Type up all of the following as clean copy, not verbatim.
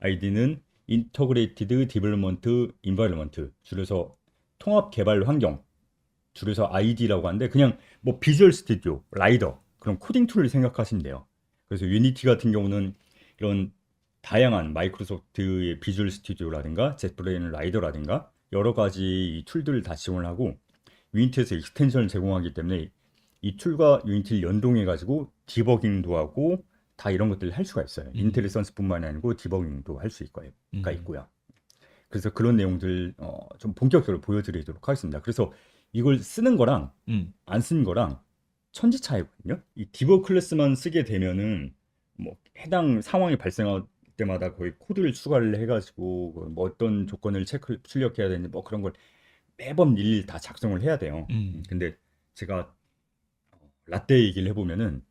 ID는 Integrated Development Environment, 줄여서 통합 개발 환경, 줄여서 ID라고 하는데 그냥 뭐 비주얼 스튜디오, 라이더 그런 코딩 툴을 생각하시면 돼요. 그래서 유니티 같은 경우는 이런 다양한 마이크로소프트의 비주얼 스튜디오라든가 젯브레인 라이더라든가 여러 가지 이 툴들을 다 지원을 하고 유니티에서 익스텐션을 제공하기 때문에 이 툴과 유니티를 연동해 가지고 디버깅도 하고 다 이런 것들을 할 수가 있어요. 인텔리선스뿐만 아니고 디버깅도 할 수 있고요. 그래서 그런 내용들 좀 본격적으로 보여드리도록 하겠습니다. 그래서 이걸 쓰는 거랑 안 쓰는 거랑 천지 차이거든요. 이 디버그 클래스만 쓰게 되면은 뭐 해당 상황이 발생할 때마다 거의 코드를 추가를 해가지고 뭐 어떤 조건을 출력해야 되는지 뭐 그런 걸 매번 일일이 다 작성을 해야 돼요. 근데 제가 라떼 얘기를 해보면은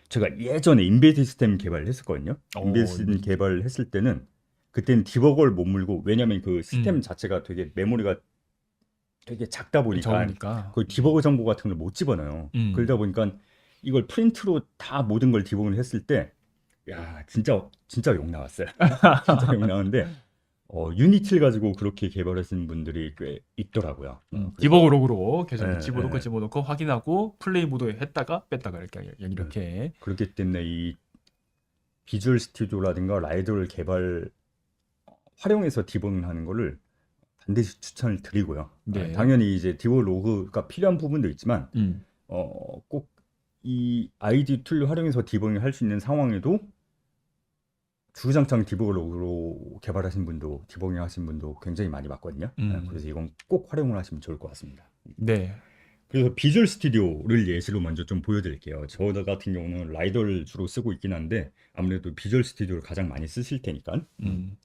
제가 예전에 인베디드 시스템 개발을 했었거든요. 인베디드 시스템 개발을 했을 때는 그때는 디버거를 못 물고 왜냐면 그 시스템 자체가 되게 메모리가 되게 작다 보니까 적으니까. 거의 디버거 정보 같은 걸 못 집어넣어요. 그러다 보니까 이걸 프린트로 다 모든 걸 디버그를 했을 때, 야 진짜 욕 나왔어요. 진짜 욕 나왔는데 유니티를 가지고 그렇게 개발하시는 분들이 꽤 있더라고요. 그래서 디버그 로그로 계속 예, 집어넣고 예, 집어넣고 확인하고 플레이 모드에 했다가 뺐다가 이렇게. 그렇기 때문에 이 비주얼 스튜디오라든가 라이더를 활용해서 디버깅하는 거를 반드시 추천을 드리고요. 네. 당연히 이제 디버그 로그가 필요한 부분도 있지만 꼭 이 ID 툴 활용해서 디버깅 할 수 있는 상황에도 주구장창 디버그 로그로 개발하신 분도 디버깅 하신 분도 굉장히 많이 봤거든요. 그래서 이건 꼭 활용을 하시면 좋을 것 같습니다. 네. 그래서 비주얼 스튜디오를 예시로 먼저 좀 보여드릴게요. 저 같은 경우는 라이더를 주로 쓰고 있긴 한데 아무래도 비주얼 스튜디오를 가장 많이 쓰실 테니까.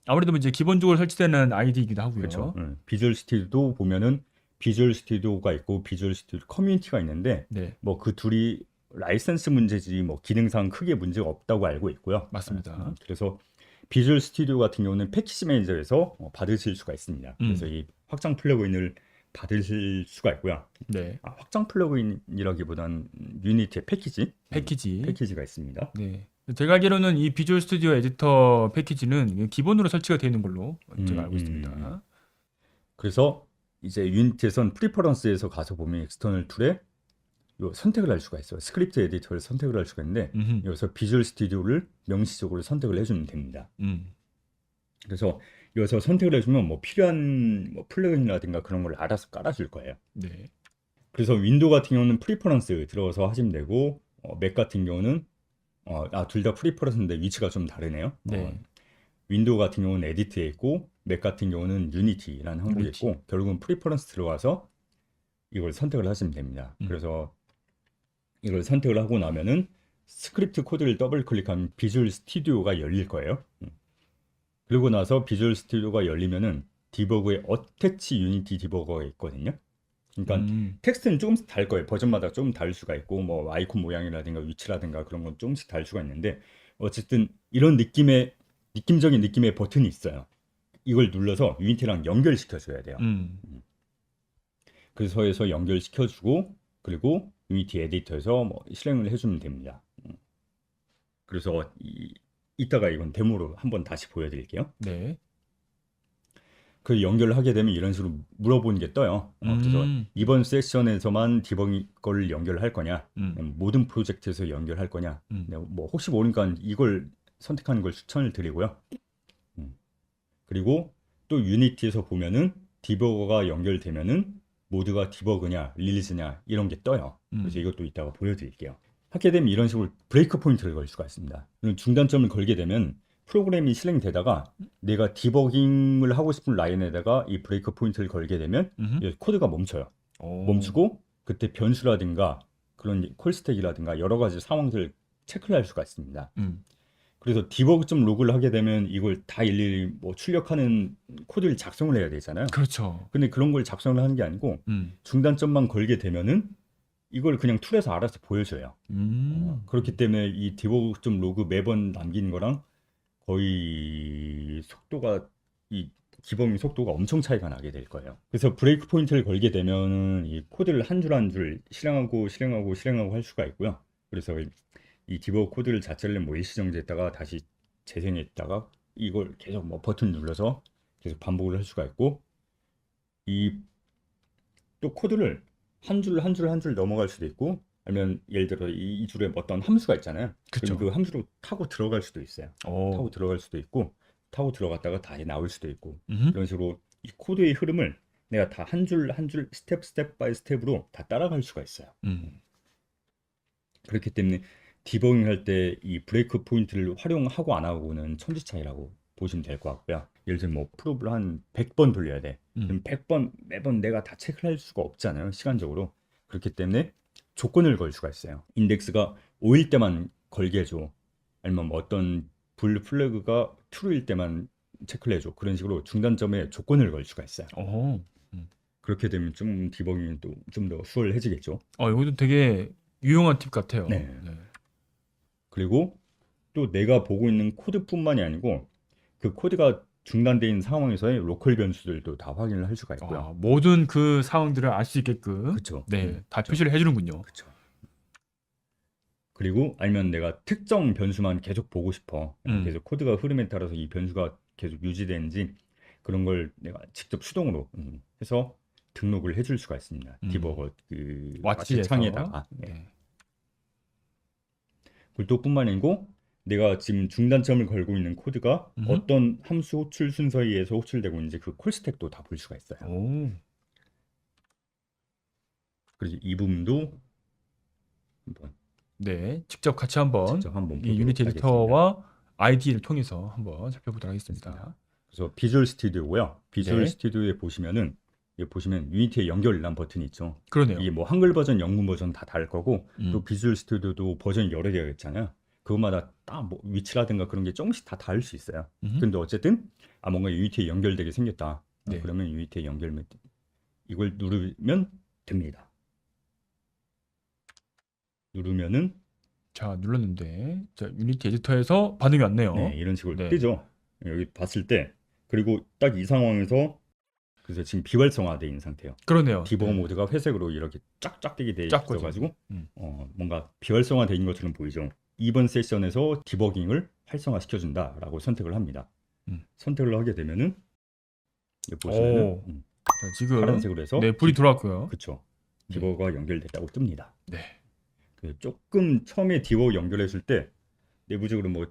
아무래도 이제 기본적으로 설치되는 아이디이기도 하고요. 그렇죠. 비주얼 스튜디오도 보면은 비주얼 스튜디오가 있고 비주얼 스튜디오 커뮤니티가 있는데 네. 뭐 그 둘이 라이선스 문제지 뭐 기능상 크게 문제가 없다고 알고 있고요. 맞습니다. 그래서 비주얼 스튜디오 같은 경우는 패키지 매니저에서 받으실 수가 있습니다. 그래서 이 확장 플러그인을 받으실 수가 있고요. 네. 확장 플러그인이라기보단 유니티의 패키지가 있습니다. 네. 제가 알기로는 이 비주얼 스튜디오 에디터 패키지는 기본으로 설치가 되어 있는 걸로 제가 알고 있습니다. 그래서 이제 유니티에선 프리퍼런스에서 가서 보면 익스터널 툴에 요 선택을 할 수가 있어요. 스크립트 에디터를 선택을 할 수가 있는데 여기서 비주얼 스튜디오를 명시적으로 선택을 해주면 됩니다. 그래서 여기서 선택을 해주면 뭐 필요한 뭐 플러그인이라든가 그런 걸 알아서 깔아줄 거예요. 네. 그래서 윈도우 같은 경우는 프리퍼런스 들어가서 하시면 되고 맥 같은 경우는 둘 다 프리퍼런스인데 위치가 좀 다르네요. 네. 윈도우 같은 경우는 에디트에 있고 맥 같은 경우는 유니티라는 항목이 있고 결국은 프리퍼런스 들어가서 이걸 선택을 하시면 됩니다. 그래서 이걸 선택을 하고 나면은 스크립트 코드를 더블 클릭하면 비주얼 스튜디오가 열릴 거예요. 그리고 나서 비주얼 스튜디오가 열리면은 디버그에 어태치 유니티 디버거가 있거든요. 그러니까 텍스트는 조금씩 다를 거예요. 버전마다 좀 다를 수가 있고 뭐 아이콘 모양이라든가 위치라든가 그런 건 조금씩 다를 수가 있는데 어쨌든 이런 느낌적인 느낌의 버튼이 있어요. 이걸 눌러서 유니티랑 연결시켜 줘야 돼요. 그래서 해서 연결시켜 주고 그리고 유니티 에디터에서 뭐 실행을 해주면 됩니다. 그래서 이따가 이건 데모로 한번 다시 보여드릴게요. 네. 그 연결을 하게 되면 이런 식으로 물어보는 게 떠요. 그래서 이번 세션에서만 디버깅 걸 연결할 거냐, 모든 프로젝트에서 연결할 거냐, 뭐 혹시 모르니까 이걸 선택하는 걸 추천을 드리고요. 그리고 또 유니티에서 보면은 디버거가 연결되면은 모드가 디버그냐, 릴리즈냐 이런 게 떠요. 그래서 이것도 이따가 보여드릴게요. 하게 되면 이런 식으로 브레이크 포인트를 걸 수가 있습니다. 중단점을 걸게 되면 프로그램이 실행되다가 내가 디버깅을 하고 싶은 라인에다가 이 브레이크 포인트를 걸게 되면 코드가 멈춰요. 멈추고 그때 변수라든가 그런 콜스택이라든가 여러 가지 상황들을 체크를 할 수가 있습니다. 그래서 디버그 로그를 하게 되면 이걸 다 일일이 뭐 출력하는 코드를 작성을 해야 되잖아요. 그렇죠. 근데 그런 걸 작성을 하는 게 아니고 중단점만 걸게 되면은 이걸 그냥 툴에서 알아서 보여줘요. 그렇기 때문에 이 디버그 로그 매번 남기는 거랑 거의 속도가 이 기본 속도가 엄청 차이가 나게 될 거예요. 그래서 브레이크 포인트를 걸게 되면은 이 코드를 한 줄 한 줄 실행하고 할 수가 있고요. 그래서 이 디버그 코드를 자체를 뭐 일시정지했다가 다시 재생했다가 이걸 계속 뭐 버튼 눌러서 계속 반복을 할 수가 있고 이 또 코드를 한 줄 한 줄 한 줄 넘어갈 수도 있고 아니면 예를 들어 이 줄에 어떤 함수가 있잖아요. 그럼 그쵸. 그 함수로 타고 들어갈 수도 있어요. 타고 오. 들어갈 수도 있고 타고 들어갔다가 다시 나올 수도 있고 음. 이런 식으로 이 코드의 흐름을 내가 다 한 줄 한 줄 스텝 바이 스텝으로 다 따라갈 수가 있어요. 음. 그렇기 때문에 디버깅 할 때 이 브레이크 포인트를 활용하고 안 하고는 천지 차이라고 보시면 될 것 같고요. 예를 들면 뭐 프로브를 한 100번 돌려야 돼. 그럼 100번 매번 내가 다 체크를 할 수가 없잖아요. 시간적으로. 그렇기 때문에 조건을 걸 수가 있어요. 인덱스가 5일 때만 걸게 해줘. 아니면 뭐 어떤 불 플래그가 true일 때만 체크를 해줘. 그런 식으로 중단점에 조건을 걸 수가 있어요. 오. 그렇게 되면 좀 디버깅이 또 좀 더 수월해지겠죠. 이것도 되게 유용한 팁 같아요. 네. 네. 그리고 또 내가 보고 있는 코드뿐만이 아니고 그 코드가 중단돼 있는 상황에서의 로컬 변수들도 다 확인을 할 수가 있고요. 모든 그 상황들을 알 수 있게끔 그쵸. 네, 다 그쵸. 표시를 해주는군요. 그쵸. 그리고 아니면 내가 특정 변수만 계속 보고 싶어. 계속 코드가 흐름에 따라서 이 변수가 계속 유지되는지 그런 걸 내가 직접 수동으로 해서 등록을 해줄 수가 있습니다. 디버거 그 왓치에서. 창에다가. 네. 네. 그것뿐만 아니고 내가 지금 중단점을 걸고 있는 코드가 어떤 함수 호출 순서에 의해서 호출되고 있는지 그 콜 스택도 다 볼 수가 있어요. 오. 그래서 이 부분도 한번 네, 직접 같이 한번 직접 한번 이 보도록 유니티 하겠습니다. 에디터와 아이디를 통해서 한번 살펴보도록 하겠습니다. 그래서 비주얼 스튜디오고요. 비주얼 네. 스튜디오에 보시면은 여기 보시면 유니티에 연결이란 버튼이 있죠. 그러네요. 이게 뭐 한글 버전, 영문 버전 다 다를 거고 또 음. 비주얼 스튜디오도 버전이 여러 개가 있잖아요. 그것마다 딱 뭐 위치라든가 그런 게 조금씩 다 다를 수 있어요. 근데 어쨌든 뭔가 유니티에 연결되게 생겼다. 네. 그러면 유니티에 연결 이걸 누르면 됩니다. 누르면은 자, 눌렀는데 자, 유니티 에디터에서 반응이 왔네요. 네, 이런 식으로 네. 뜨죠. 여기 봤을 때 그리고 딱 이 상황에서 그래서 지금 비활성화되어 있는 상태예요. 그러네요. 디버거 네. 모드가 회색으로 이렇게 쫙쫙 되게 돼 쫙 있어가지고 음. 뭔가 비활성화되어 있는 것처럼 보이죠. 이번 세션에서 디버깅을 활성화시켜준다라고 선택을 합니다. 선택을 하게 되면은 여기 보시면은 자, 지금 파란색으로 해서 네, 불이 들어왔고요. 그쵸. 디버거가 연결됐다고 뜹니다. 네. 조금 처음에 디버거 연결했을 때 내부적으로 뭐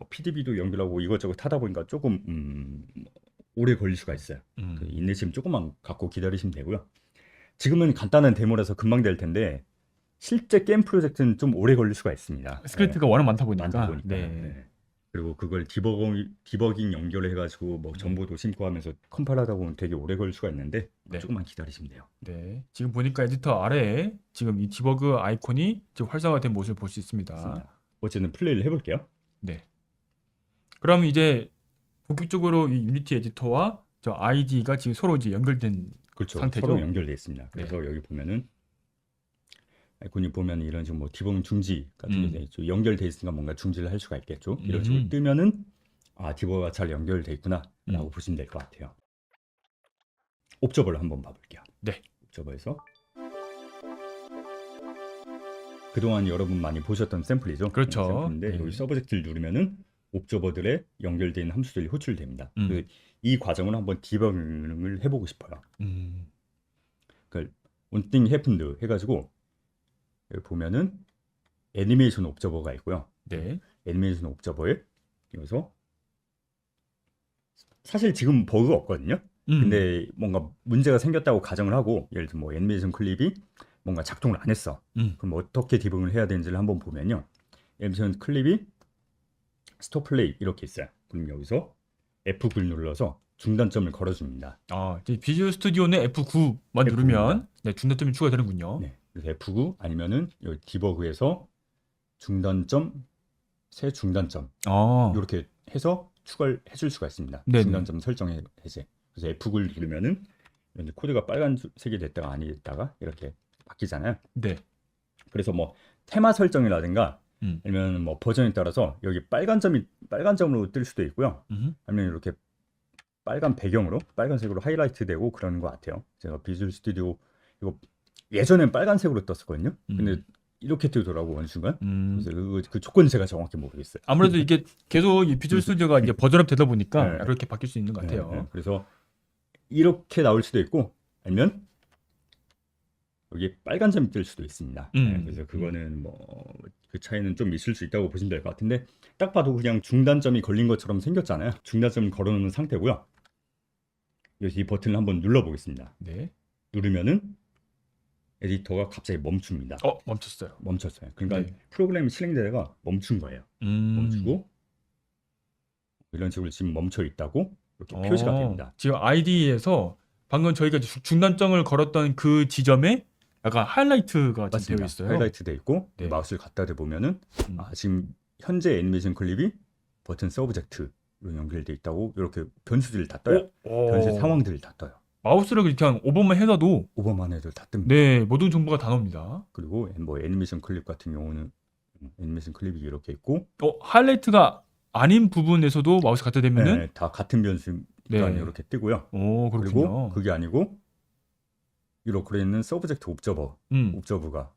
PDB도 연결하고 이것저것 하다 보니까 조금 오래 걸릴 수가 있어요. 그 인내심 조금만 갖고 기다리시면 되고요. 지금은 간단한 데모라서 금방 될 텐데 실제 게임 프로젝트는 좀 오래 걸릴 수가 있습니다. 스크립트가 워낙 많다 보니까. 많다 보니까. 네. 네. 그리고 그걸 디버깅 연결해가지고 뭐 정보도 심고하면서 컴파일하다 보면 되게 오래 걸릴 수가 있는데 네. 조금만 기다리시면 돼요. 네. 지금 보니까 에디터 아래에 지금 이 디버그 아이콘이 지금 활성화된 모습을 볼 수 있습니다. 어쨌든 플레이를 해볼게요. 네. 그럼 이제 본격적으로 이 유니티 에디터와 저 아이디가 지금 서로 이제 연결된 그렇죠. 상태죠? 서로 연결돼 있습니다. 그래서 여기 보면은 아이콘이 보면 이런 식으로 뭐 디버깅 중지 같은 게 있죠. 연결돼 있으니까 뭔가 중지를 할 수가 있겠죠. 이런 식으로 뜨면은 디버거가 잘 연결돼 있구나라고 보시면 될 것 같아요. 옵저버를 한번 봐볼게요. 네. 옵저버에서 그동안 여러분 많이 보셨던 샘플이죠. 그렇죠. 샘플인데 여기 서브젝트를 누르면은 옵저버들의 연결돼 있는 함수들이 호출됩니다. 이 과정을 한번 디버깅을 해보고 싶어요. 그러니까 one thing happened 해가지고 여기 보면은 애니메이션 옵저버가 있고요. 네. 애니메이션 옵저버에 여기서 사실 지금 버그가 없거든요. 근데 뭔가 문제가 생겼다고 가정을 하고 예를 들면 뭐 애니메이션 클립이 뭔가 작동을 안 했어. 그럼 어떻게 디버깅을 해야 되는지를 한번 보면요. 애니메이션 클립이 스톱 플레이 이렇게 있어요. 그럼 여기서 F9를 눌러서 중단점을 걸어줍니다. 이제 비주얼 스튜디오는 F9만 누르면 네, 중단점이 추가되는군요. 네, 그래서 F9 아니면은 여기 디버그에서 중단점, 새 중단점 이렇게 해서 추가를 해줄 수가 있습니다. 네네. 중단점 설정해 해제. 그래서 F9를 누르면은 코드가 빨간색이 됐다가 아니 됐다가 이렇게 바뀌잖아요. 네. 그래서 뭐 테마 설정이라든가 아니면 뭐 버전에 따라서 여기 빨간 점으로 뜰 수도 있고요. 아니면 이렇게 빨간 배경으로 빨간색으로 하이라이트 되고 그러는 것 같아요. 제가 비주얼 스튜디오 이거 예전엔 빨간색으로 떴었거든요. 근데 이렇게 뜨더라고 어느 순간. 음. 그래서 그 조건 제가 정확히 모르겠어요. 아무래도 이게 계속 이 비주얼 스튜디오가 이제 버전업 되다 보니까 네. 이렇게 바뀔 수 있는 것 같아요. 네. 그래서 이렇게 나올 수도 있고 아니면 여기 빨간 점이 뜰 수도 있습니다. 그래서 그거는 뭐 그 차이는 좀 있을 수 있다고 보시면 될 것 같은데 딱 봐도 그냥 중단점이 걸린 것처럼 생겼잖아요. 중단점 걸어놓은 상태고요. 여기서 이 버튼을 한번 눌러보겠습니다. 네. 누르면은 에디터가 갑자기 멈춥니다. 멈췄어요. 멈췄어요. 그러니까 네. 프로그램이 실행되다가 멈춘 거예요. 멈추고 이런 식으로 지금 멈춰 있다고 이렇게 표시가 됩니다. 지금 IDE에서 방금 저희가 중단점을 걸었던 그 지점에 약간 하이라이트가 지금 되어 있어요. 하이라이트 돼 있고 네. 마우스를 갖다 대보면은 음. 지금 현재 애니메이션 클립이 버튼 서브젝트로 연결돼 있다고 이렇게 변수들이 다 떠요. 변수 상황들이 다 떠요. 마우스를 그냥 5번만 해놔도 오버만 해도 다 뜹니다. 네, 모든 정보가 다 나옵니다. 그리고 뭐 애니메이션 클립 같은 경우는 애니메이션 클립이 이렇게 있고 하이라이트가 아닌 부분에서도 마우스 갖다 대면은 네, 다 같은 변수니까 네. 이렇게 뜨고요. 그렇군요. 그리고 그게 아니고 이렇게 있는 서브젝트 옵저버가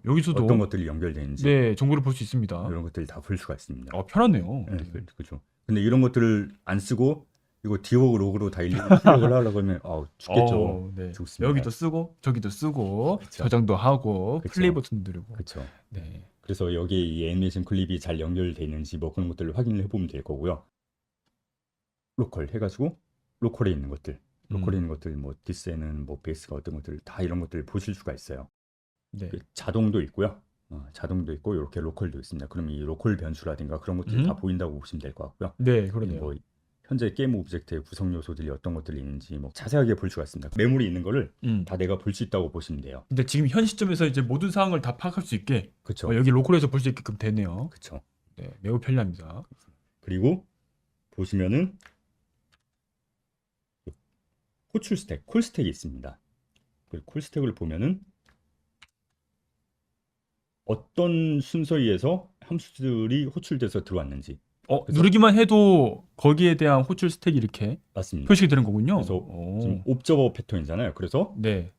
여기서도 어떤 것들이 연결되어 있는지 네, 정보를 볼 수 있습니다. 이런 것들을 다 볼 수가 있습니다. 편하네요. 네, 그렇죠. 근데 이런 것들을 안 쓰고 이거 디버그 로그로 다 출력을 하려고 하면 죽겠죠. 네. 죽습니다. 여기도 쓰고 저기도 쓰고 그쵸. 저장도 하고 그쵸. 플레이 버튼 누르고. 그렇죠. 네. 그래서 여기에 이 애니메이션 클립이 잘 연결되어 있는지 뭐 그런 것들을 확인을 해보면 될 거고요. 로컬 해가지고 로컬에 있는 것들 뭐 디스에는 뭐 베이스가 어떤 것들 다 이런 것들을 보실 수가 있어요. 네. 자동도 있고요. 자동도 있고 이렇게 로컬도 있습니다. 그럼 이 로컬 변수라든가 그런 것들이 다 보인다고 보시면 될 것 같고요. 네, 그러네요. 뭐 현재 게임 오브젝트의 구성 요소들이 어떤 것들이 있는지 뭐 자세하게 볼 수가 있습니다. 메모리 있는 거를 다 내가 볼 수 있다고 보시면 돼요. 근데 지금 현 시점에서 이제 모든 상황을 다 파악할 수 있게 그렇죠. 여기 로컬에서 볼 수 있게끔 되네요. 그렇죠. 네, 매우 편리합니다. 그리고 보시면은 호출 스택, 콜 스택이 있습니다. 그 콜 스택을 보면은 어떤 순서에 의해서 함수들이 호출돼서 들어왔는지 그래서- 누르기만 해도 거기에 대한 호출 스택이 이렇게 맞습니다. 표시가 되는 거군요. 그래서 지금 옵저버 패턴이잖아요. 그래서 네.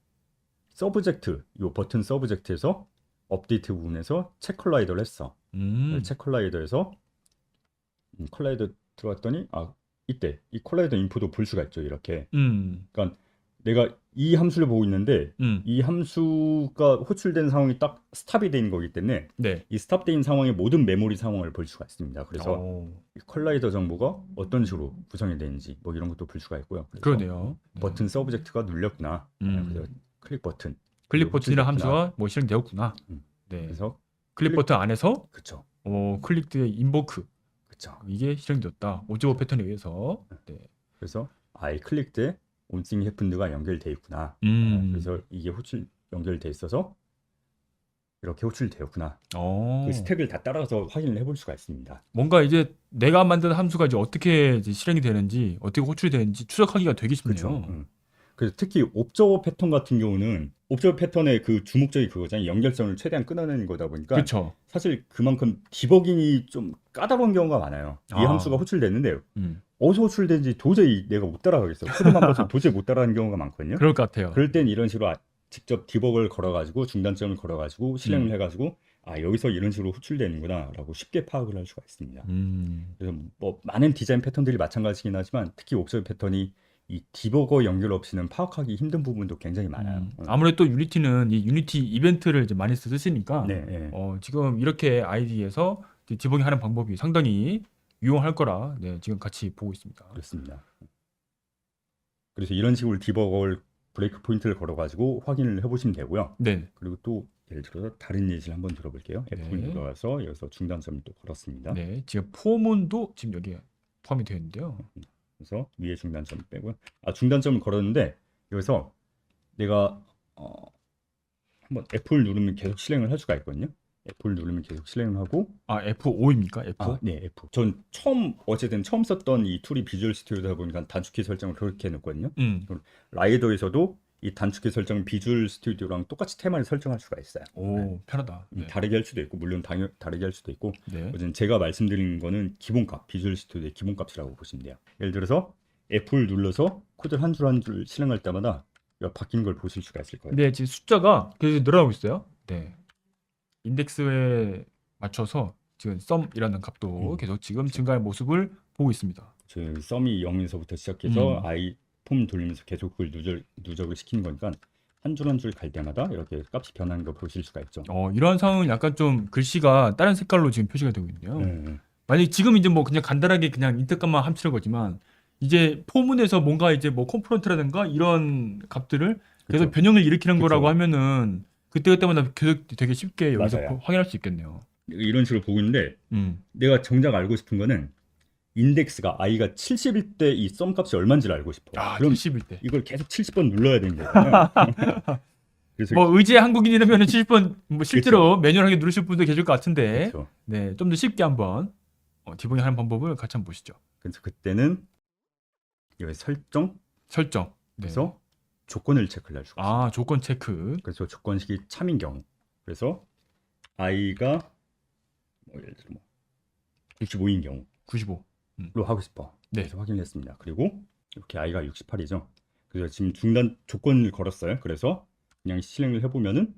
서브젝트, 이 버튼 서브젝트에서 업데이트 부분에서 체 컬라이더를 했어. 체 컬라이더에서 컬라이더 들어왔더니 이때 이 컬라이더 인풋도 볼 수가 있죠. 이렇게. 그러니까 내가 이 함수를 보고 있는데 이 함수가 호출된 상황이 딱 스탑이 된 거기 때문에 네. 이 스탑된 상황의 모든 메모리 상황을 볼 수가 있습니다. 그래서 이 컬라이더 정보가 어떤 식으로 구성이 되는지 뭐 이런 것도 볼 수가 있고요. 그래서 그러네요. 네. 버튼 서브젝트가 눌렸구나. 그래서 클릭 버튼. 클릭 버튼이라는 호출됐구나. 함수가 뭐 실행되었구나. 네. 그래서 클릭 버튼 안에서 그쵸. 클릭드의 인보크 그쵸. 이게 실행되었다. 오지오 패턴에 의해서. 네. 그래서 이 클릭드에 온싱 해픈드가 연결돼 있구나. 그래서 이게 연결돼 있어서 이렇게 호출되었구나. 그 스택을 다 따라서 확인을 해볼 수가 있습니다. 뭔가 이제 내가 만든 함수가 이제 어떻게 이제 실행이 되는지 어떻게 호출이 되는지 추적하기가 되게 쉽네요. 그렇죠. 그래서 특히 옵저버 패턴 같은 경우는 옵저버 패턴의 그 주목적이 그거잖아요. 연결성을 최대한 끊어내는 거다 보니까 그렇죠. 사실 그만큼 디버깅이 좀 까다로운 경우가 많아요. 이 함수가 호출됐는데 어디서 호출된지 도저히 내가 못 따라가겠어. 코드만 봐서 도저히 못 따라가는 경우가 많거든요. 그럴 것 같아요. 그럴 땐 이런 식으로 직접 디버그를 걸어가지고 중단점을 걸어가지고 실행을 해가지고 여기서 이런 식으로 호출되는구나라고 쉽게 파악을 할 수가 있습니다. 그래서 뭐 많은 디자인 패턴들이 마찬가지긴 하지만 특히 옵저버 패턴이 이 디버거 연결 없이는 파악하기 힘든 부분도 굉장히 많아요. 아무래도 또 유니티는 이 유니티 이벤트를 이제 많이 쓰시니까 네. 지금 이렇게 IDE에서 디버깅하는 방법이 상당히 유용할 거라 지금 같이 보고 있습니다. 그렇습니다. 그래서 이런 식으로 디버거를 브레이크 포인트를 걸어가지고 확인을 해보시면 되고요. 네. 그리고 또 예를 들어서 다른 예시를 한번 들어볼게요. F 눌러서 여기서 중단점을 또 걸었습니다. 네. 지금 포문도 지금 여기에 포함이 되어 있는데요. 그래서 위에 중단점을 빼고요. 중단점을 걸었는데 여기서 내가 한번 F를 누르면 계속 실행을 할 수가 있거든요. F를 누르면 계속 실행을 하고 F5입니까? F? 네, F. 전 어쨌든 처음 썼던 이 툴이 비주얼 스튜디오다 보니까 단축키 설정을 그렇게 해놓거든요. 라이더에서도 이 단축키 설정은 비주얼 스튜디오랑 똑같이 테마를 설정할 수가 있어요. 편하다. 네. 다르게 할 수도 있고 물론 다르게 할 수도 있고 네. 어쨌든 제가 말씀드린 거는 기본값, 비주얼 스튜디오의 기본값이라고 보시면 돼요. 예를 들어서 F를 눌러서 코드를 한 줄 한 줄 실행할 때마다 바뀐 걸 보실 수가 있을 거예요. 네, 지금 숫자가 계속 늘어나고 있어요. 네. 인덱스에 맞춰서 지금 썸이라는 값도 계속 지금 증가할 모습을 보고 있습니다. 저 썸이 0에서부터 시작해서 음. i 폼 돌리면서 계속 그걸 누적을 시키는 거니까 한 줄 한 줄 갈 때마다 이렇게 값이 변하는 거 보실 수가 있죠. 이러한 상황은 약간 좀 글씨가 다른 색깔로 지금 표시가 되고 있네요. 만약에 지금 이제 뭐 그냥 간단하게 그냥 인터값만 함치는 거지만 이제 포문에서 뭔가 이제 뭐 컴프런트라든가 이런 값들을 계속 그쵸. 변형을 일으키는 그쵸. 거라고 하면은 그때그때마다 계속 되게 쉽게 여기서 맞아요. 확인할 수 있겠네요. 이런 식으로 보고 있는데 음. 내가 정작 알고 싶은 거는 인덱스가 i가 70일 때 이 썸 값이 얼마인지를 알고 싶어. 그럼 70일 때. 이걸 계속 70번 눌러야 되는 거잖아요. 그래서 뭐 의지의 한국인이라면 70번 뭐 실제로 매뉴얼하게 누르실 분도 계실 것 같은데 그쵸. 네, 좀 더 쉽게 한번 디버깅 하는 방법을 같이 한번 보시죠. 그래서 그때는 여기 설정 설정. 네. 그래서 조건을 체크를 할 수가 있어요. 조건 체크. 그래서 조건식이 참인 경우 그래서 i가 뭐 예를 들어 뭐 65인 경우로 95. 하고 싶어. 네. 그래서 확인을 했습니다. 그리고 이렇게 i가 68이죠. 그래서 지금 중단 조건을 걸었어요. 그래서 그냥 실행을 해보면은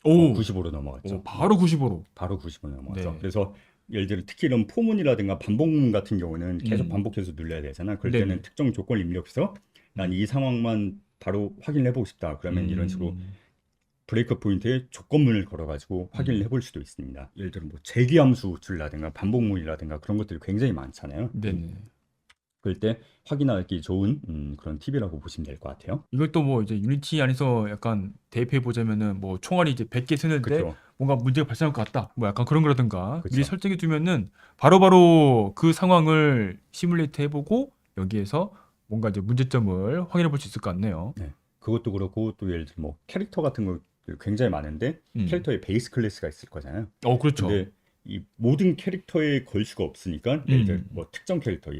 오, 95로 넘어갔죠. 바로 95로. 바로 95로 넘어갔죠. 네. 그래서 예를 들어 특히 이런 포문이라든가 반복문 같은 경우는 계속 반복해서 눌러야 되잖아. 그럴 네네. 때는 특정 조건을 입력해서 난 이 상황만 바로 확인을 해보고 싶다. 그러면 이런 식으로 브레이크 포인트에 조건문을 걸어가지고 확인을 해볼 수도 있습니다. 예를 들어 뭐 재기함수 줄라든가 반복문이라든가 그런 것들이 굉장히 많잖아요. 네네. 그럴 때 확인하기 좋은 그런 팁이라고 보시면 될 것 같아요. 이걸 또 뭐 이제 유니티 안에서 약간 대입해 보자면은 뭐 총알이 이제 100개 쓰는데 그렇죠. 뭔가 문제가 발생할 것 같다. 뭐 약간 그런 거라든가 그쵸. 미리 설정해 두면은 바로바로 그 상황을 시뮬레이트 해보고 여기에서 뭔가 이제 문제점을 확인해 볼 수 있을 것 같네요. 네. 그것도 그렇고 또 예를 들어 뭐 캐릭터 같은 거 굉장히 많은데 캐릭터의 베이스 클래스가 있을 거잖아요. 그렇죠. 근데 이 모든 캐릭터에 걸 수가 없으니까 예를 들어 뭐 특정 캐릭터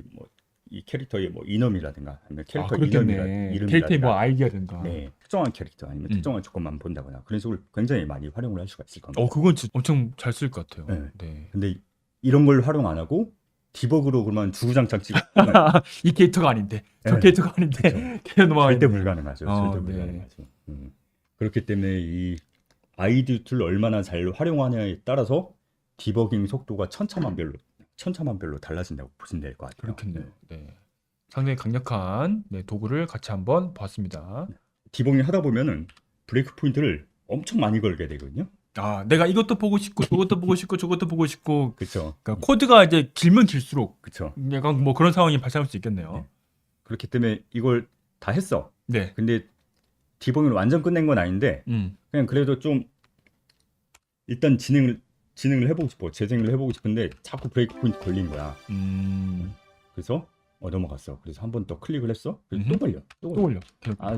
이 캐릭터의 뭐 이름이라든가 아니면 캐릭터 그렇겠네. 캐릭터의 뭐 아이디어든가. 네, 특정한 캐릭터 아니면 특정한 조건만 본다거나 그런 식으로 굉장히 많이 활용을 할 수가 있을 겁니다. 그건 진짜 엄청 잘 쓸 것 같아요. 네. 네. 근데 이런 걸 활용 안 하고 디버그로 그러면 주구장창 찍으면 이 캐릭터가 아닌데 저 네. 캐릭터가 아닌데 걔는 넘어가 절대 있네. 불가능하죠. 절대 네. 불가능하죠. 그렇기 때문에 이 아이디 툴 얼마나 잘 활용하냐에 따라서 디버깅 속도가 천차만별로 달라진다고 보시면 될 것 같아요. 그렇겠네요. 네. 상당히 강력한 도구를 같이 한번 봤습니다. 디버깅 하다 보면은 브레이크 포인트를 엄청 많이 걸게 되거든요. 내가 이것도 보고 싶고 저것도 보고 싶고 저것도 보고 싶고 그렇죠. 그러니까 코드가 이제 길면 길수록 그렇죠. 약간 뭐 그런 상황이 발생할 수 있겠네요. 네. 그렇기 때문에 이걸 다 했어. 네. 근데 디버깅을 완전 끝낸 건 아닌데 그냥 그래도 좀 일단 진행을 해보고 싶어. 재생을 해보고 싶은데 자꾸 브레이크 포인트 걸리는 거야. 그래서 넘어갔어. 그래서 한 번 더 클릭을 했어. 그래서 또 걸려. 또 걸려.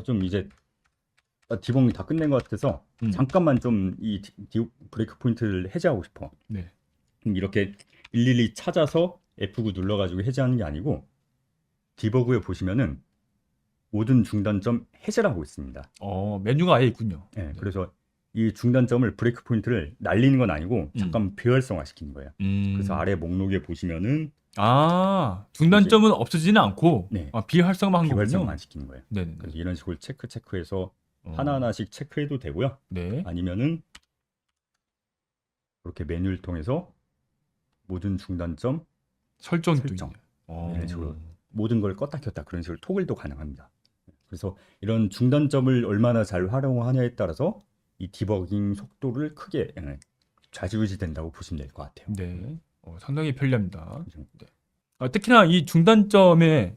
좀 이제 디버깅 다 끝낸 것 같아서 잠깐만 좀 이 브레이크 포인트를 해제하고 싶어. 네. 그럼 이렇게 일일이 찾아서 F9 눌러가지고 해제하는 게 아니고 디버그에 보시면은 모든 중단점 해제를 하고 있습니다. 메뉴가 아예 있군요. 네, 그래서 이 중단점을 브레이크 포인트를 날리는 건 아니고 잠깐 비활성화 시키는 거예요. 그래서 아래 목록에 보시면은 중단점은 없어지지는 않고 네. 비활성화한 거군요. 비활성화만 시키는 거예요. 네네. 그래서 이런 식으로 체크해서 하나하나씩 체크해도 되고요. 네. 아니면은 이렇게 메뉴를 통해서 모든 중단점 설정. 이런 식으로 모든 걸 껐다 켰다 그런 식으로 토글도 가능합니다. 그래서 이런 중단점을 얼마나 잘 활용하냐에 따라서 이 디버깅 속도를 크게 좌지우지된다고 보시면 될 것 같아요. 네, 상당히 편리합니다. 그렇죠. 네. 특히나 이 중단점에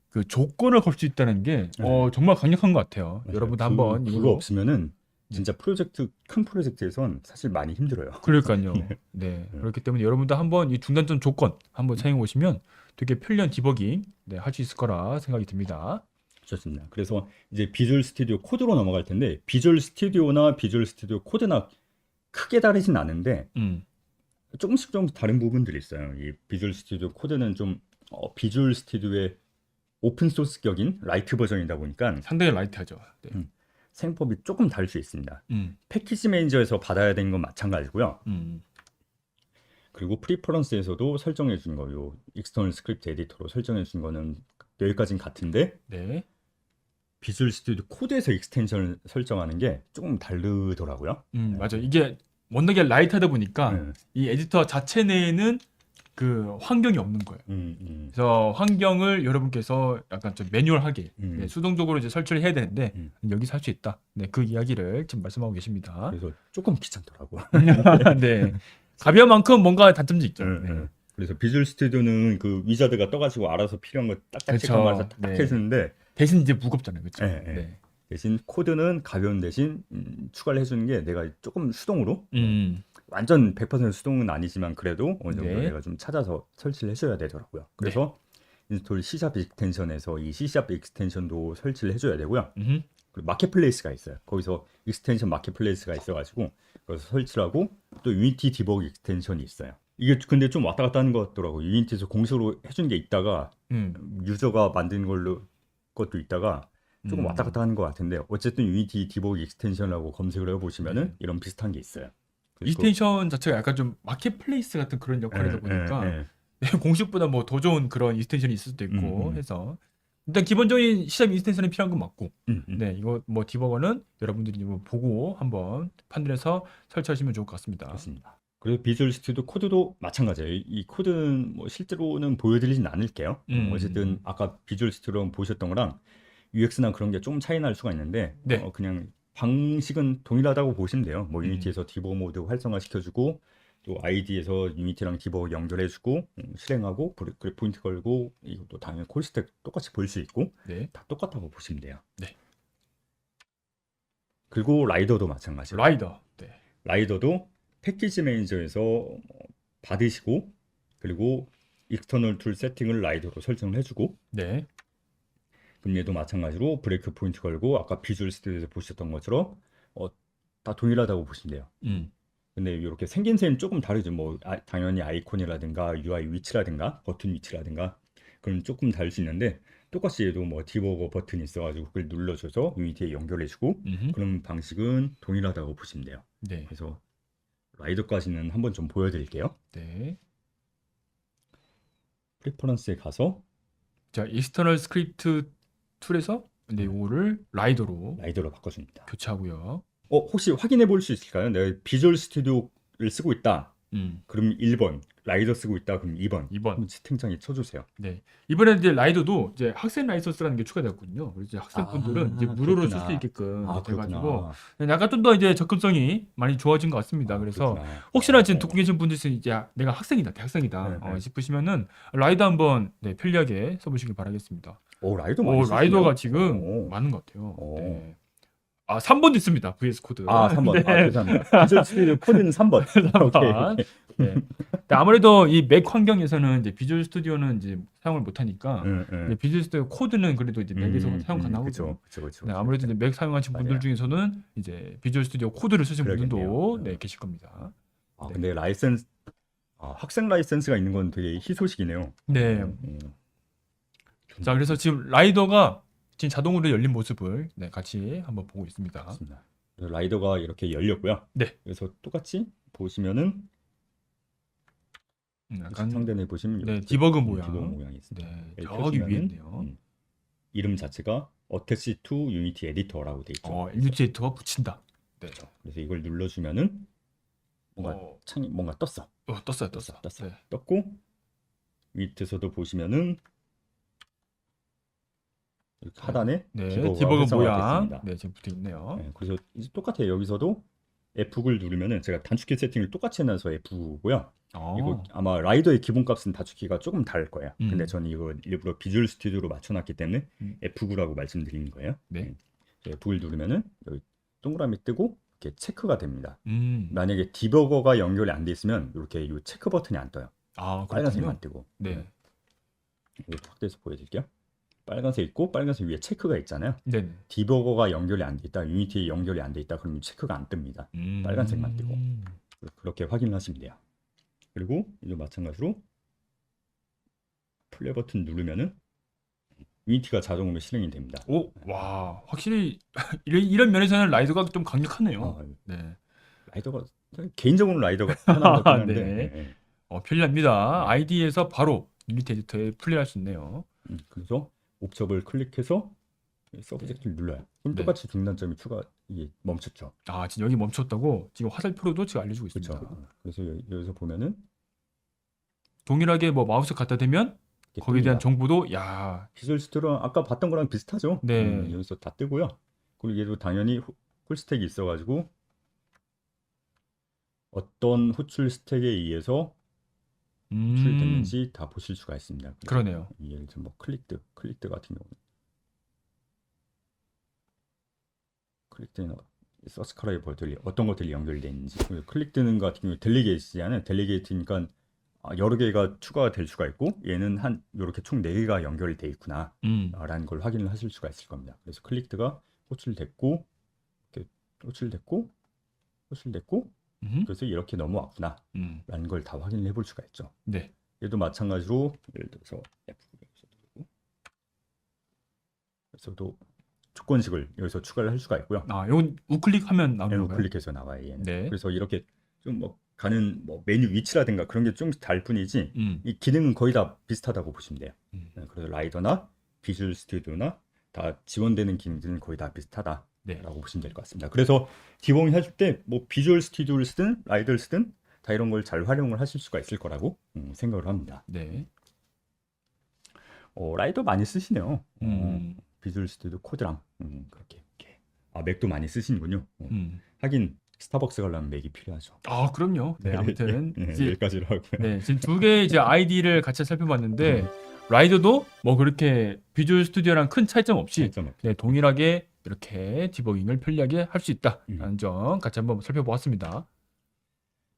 그 조건을 걸 수 있다는 게 정말 강력한 것 같아요. 맞아요. 여러분도 한번 그거 없으면은 진짜 큰 프로젝트에선 사실 많이 힘들어요. 그러니까요. 네. 그렇기 때문에 여러분도 한번 이 중단점 조건 한번 사용해 보시면 되게 편리한 디버깅 할 수 있을 거라 생각이 듭니다. 좋습니다. 그래서 이제 비주얼 스튜디오 코드로 넘어갈 텐데 비주얼 스튜디오나 비주얼 스튜디오 코드나 크게 다르진 않은데 조금씩 다른 부분들이 있어요. 이 비주얼 스튜디오 코드는 좀 비주얼 스튜디오의 오픈 소스 격인 라이트 버전이다 보니까 상당히 라이트하죠. 네. 사용법이 조금 다를 수 있습니다. 패키지 매니저에서 받아야 되는 건 마찬가지고요. 그리고 프리퍼런스에서도 설정해 준 거, 요 익스터널 스크립트 에디터로 설정해 준 거는 여기까지는 같은데 네. 비주얼 스튜디오 코드에서 익스텐션을 설정하는 게 조금 다르더라고요. 맞아. 이게 워낙에 라이트하다 보니까 네. 이 에디터 자체 내에는 그 환경이 없는 거예요. 그래서 환경을 여러분께서 약간 좀 매뉴얼하게 네, 수동적으로 이제 설치를 해야 되는데 여기서 할 수 있다. 네, 그 이야기를 지금 말씀하고 계십니다. 그래서 조금 귀찮더라고. 네. 가벼운 만큼 뭔가 단점도 있죠. 네. 그래서 비주얼 스튜디오는 그 위자드가 떠가지고 알아서 필요한 거 딱딱 그렇죠. 체크하면서 딱 네. 해주는데 대신 이제 무겁잖아요. 그렇죠? 네, 네. 대신 코드는 가벼운 대신 추가를 해주는 게 내가 조금 수동으로 완전 100% 수동은 아니지만 그래도 어느 정도 네. 내가 좀 찾아서 설치를 해줘야 되더라고요. 그래서 인스톨 C# 익스텐션에서 이 C# 익스텐션도 설치를 해줘야 되고요. 그리고 마켓플레이스가 있어요. 거기서 익스텐션 마켓플레이스가 있어가지고 거기서 설치를 하고 또 유니티 디버그 익스텐션이 있어요. 이게 근데 좀 왔다 갔다 하는 것 같더라고요. 유니티에서 공식으로 해준 게 있다가 유저가 만든 걸로 것도 있다가 조금 왔다 갔다 하는 것 같은데 어쨌든 유니티 디버그 익스텐션이라고 검색을 해보시면은 이런 비슷한 게 있어요. 익스텐션 자체가 약간 좀 마켓플레이스 같은 그런 역할이다 보니까 공식보다 뭐 더 좋은 그런 익스텐션이 있을 수도 있고 해서 일단 기본적인 시작 익스텐션이 필요한 건 맞고 네 이거 뭐 디버거는 여러분들이 뭐 보고 한번 판단해서 설치하시면 좋을 것 같습니다. 그렇습니다. 그리고 비주얼 스튜디오 코드도 마찬가지예요. 이 코드는 뭐 실제로는 보여드리진 않을게요. 어쨌든 아까 비주얼 스튜디오 보셨던 거랑 UX나 그런 게 좀 차이 날 수가 있는데 네. 그냥 방식은 동일하다고 보시면 돼요. 뭐 유니티에서 디버거 모드 활성화 시켜주고 또 ID에서 유니티랑 디버거 연결해주고 실행하고 그래 포인트 걸고 이것도 당연히 콜스택 똑같이 볼 수 있고 네. 다 똑같다고 보시면 돼요. 네. 그리고 라이더도 마찬가지예요. 라이더. 네. 라이더도 패키지 매니저에서 받으시고 그리고 익스터널 툴 세팅을 라이더로 설정을 해주고 네. 그럼 얘도 마찬가지로 브레이크 포인트 걸고 아까 비주얼 스튜디오에서 보셨던 것처럼 다 동일하다고 보시면 돼요. 근데 이렇게 생김새는 조금 다르죠. 뭐 당연히 아이콘이라든가 UI 위치라든가 버튼 위치라든가 그럼 조금 다를 수 있는데 똑같이 얘도 뭐 디버거 버튼이 있어가지고 그걸 눌러줘서 유니티에 연결해주고 그런 방식은 동일하다고 보시면 돼요. 네. 그래서 라이더까지는 한번 좀 보여드릴게요. 네. 프리퍼런스에 가서 자, 익스터널 스크립트 툴에서 이제 요거를 라이더로 바꿔줍니다. 교체하고요. 혹시 확인해 볼 수 있을까요? 내가 비주얼 스튜디오를 쓰고 있다. 그럼 1번, 라이더 쓰고 있다. 그럼 2번. 2번. 채팅창에 쳐주세요. 네. 이번에 이제 라이더도 이제 학생 라이선스라는 게 추가되었거든요. 그래서 이제 학생분들은 이제 무료로 쓸 수 있게끔 돼가지고 약간 좀 더 이제 접근성이 많이 좋아진 것 같습니다. 그래서 혹시나 지금 듣고 계신 분들 있으면 이제 내가 학생이다, 대학생이다 싶으시면은 라이더 한번 편리하게 써보시길 바라겠습니다. 라이더 많이 라이더가 지금 많은 것 같아요. 네. 3번도 있습니다. VS 코드. 3번. 네. 죄송합니다. 비주얼 스튜디오 코드는 3번. 3번. 네. 아무래도 이 맥 환경에서는 이제 비주얼 스튜디오는 이제 사용을 못 하니까 비주얼 스튜디오 코드는 그래도 이제 맥에서 사용 가능하거든요. 그렇죠. 네, 아무래도 이제 맥 사용하신 분들 중에서는 이제 비주얼 스튜디오 코드를 쓰신 분들도 계실 겁니다. 근데 라이센스 학생 라이센스가 있는 건 되게 희소식이네요. 네. 자, 그래서 지금 라이더가 지금 자동으로 열린 모습을 같이 한번 보고 있습니다. 그렇습니다. 라이더가 이렇게 열렸고요. 네. 그래서 똑같이 보시면은 약간 상단에 보시면 디버그 모양. 디버그 모양이 있습니다. 저기 위에 있네요. 이름 자체가 Attach to Unity Editor라고 돼 있죠. 유니티 에디터가 붙인다. 네. 그렇죠. 그래서 이걸 눌러주면은 창이 뭔가 떴어. 떴어요. 네. 떴고 밑에서도 보시면은 하단에 디버그 모양 지금 붙어 있네요. 그래서 이제 똑같아요. 여기서도 F9를 누르면은 제가 단축키 세팅을 똑같이 해놔서 F9고요. 이거 아마 라이더의 기본값은 단축키가 조금 다를 거예요. 근데 저는 이거 일부러 비주얼 스튜디오로 맞춰놨기 때문에 F9라고 말씀드리는 거예요. 네. F9를 누르면은 여기 동그라미 뜨고 이렇게 체크가 됩니다. 만약에 디버거가 연결이 안 돼 있으면 이렇게 이 체크 버튼이 안 떠요. 빨간색만 뜨고. 네. 이거 확대해서 보여드릴게요. 빨간색 있고 빨간색 위에 체크가 있잖아요. 네. 디버거가 연결이 안 돼 있다, 유니티에 연결이 안 돼 있다, 그러면 체크가 안 뜹니다. 빨간색만 뜨고. 그렇게 확인을 하시면 돼요. 그리고 이제 마찬가지로 플레이 버튼 누르면은 유니티가 자동으로 실행이 됩니다. 와, 확실히 이런 면에서는 라이더가 좀 강력하네요. 네. 라이더가 개인적으로 라이더가 편한 것 같긴 한데 편리합니다. ID에서 바로 유니티 에디터에 플레이할 수 있네요. 그래서 옵접을 클릭해서 서브젝트를 눌러요. 그럼 네. 똑같이 중단점이 이게 멈췄죠. 아, 지금 여기 멈췄다고 지금 화살표로도 지금 알려주고 있습니다. 그렇죠. 그래서 여기서 보면은 동일하게 뭐 마우스 갖다 대면 이렇게 거기에 대한 뜹니다. 정보도 야, 비주얼 스튜디오랑 아까 봤던 거랑 비슷하죠. 네. 여기서 다 뜨고요. 그리고 얘도 당연히 풀스택이 있어가지고 어떤 호출 스택에 의해서 호출됐는지 다 보실 수가 있습니다. 그러네요. 예를 들어 뭐 클릭드 같은 경우는 클릭드는 서스크라이버들이 어떤 것들이 연결되어 있는지, 클릭드는 같은 경우 델리게이트잖아요. 델리게이트니까 여러 개가 추가가 될 수가 있고 얘는 한 이렇게 총 4개가 연결이 돼 있구나 라는 걸 확인을 하실 수가 있을 겁니다. 그래서 클릭드가 호출됐고 이렇게 호출됐고 그래서 이렇게 넘어왔구나 라는 걸 다 확인을 해볼 수가 있죠. 네. 얘도 마찬가지로 예를 들어서 여기서도 조건식을 여기서 추가를 할 수가 있고요. 아, 이건 우클릭하면 나오는 메뉴 건가요? 클릭해서 나와요. 얘는. 네. 그래서 이렇게 좀 뭐 가는 뭐 메뉴 위치라든가 그런 게 좀 다를 뿐이지 이 기능은 거의 다 비슷하다고 보시면 돼요. 네, 그래서 라이더나 비주얼 스튜디오나 다 지원되는 기능들은 거의 다 비슷하다라고 네. 보시면 될 것 같습니다. 그래서 디버깅 하실 때 뭐 비주얼 스튜디오를 쓰든 라이더를 쓰든 다 이런 걸 잘 활용을 하실 수가 있을 거라고 생각을 합니다. 네. 라이더 많이 쓰시네요. 비주얼 스튜디오 코드랑 그렇게 이렇게. 아, 맥도 많이 쓰시는군요. 하긴 스타벅스 가려면 맥이 필요하죠. 아, 그럼요. 네, 아무튼 이제 여기까지로 하고요. 네, 지금 두 개의 이제 아이디를 같이 살펴봤는데 라이더도 뭐 그렇게 비주얼 스튜디오랑 큰 차이점 없이 네, 동일하게 이렇게 디버깅을 편리하게 할 수 있다라는 점 같이 한번 살펴보았습니다.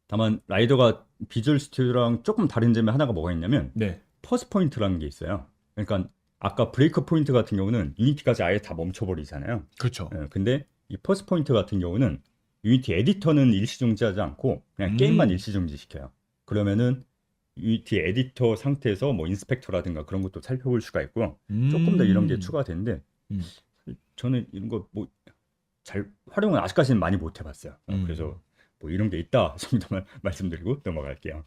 다만 라이더가 비주얼 스튜디오랑 조금 다른 점이 하나가 뭐가 있냐면 네. 퍼스 포인트라는 게 있어요. 그러니까 아까 브레이크 포인트 같은 경우는 유니티까지 아예 다 멈춰버리잖아요. 그렇죠. 근데 이 퍼스 포인트 같은 경우는 유니티 에디터는 일시정지하지 않고 그냥 게임만 일시정지시켜요. 그러면은 유니티 에디터 상태에서 뭐 인스펙터라든가 그런 것도 살펴볼 수가 있고요. 조금 더 이런 게 추가되는데 저는 이런 거 뭐 잘 활용은 아직까지는 많이 못 해봤어요. 그래서 뭐 이런 게 있다 정도만 말씀드리고 넘어갈게요.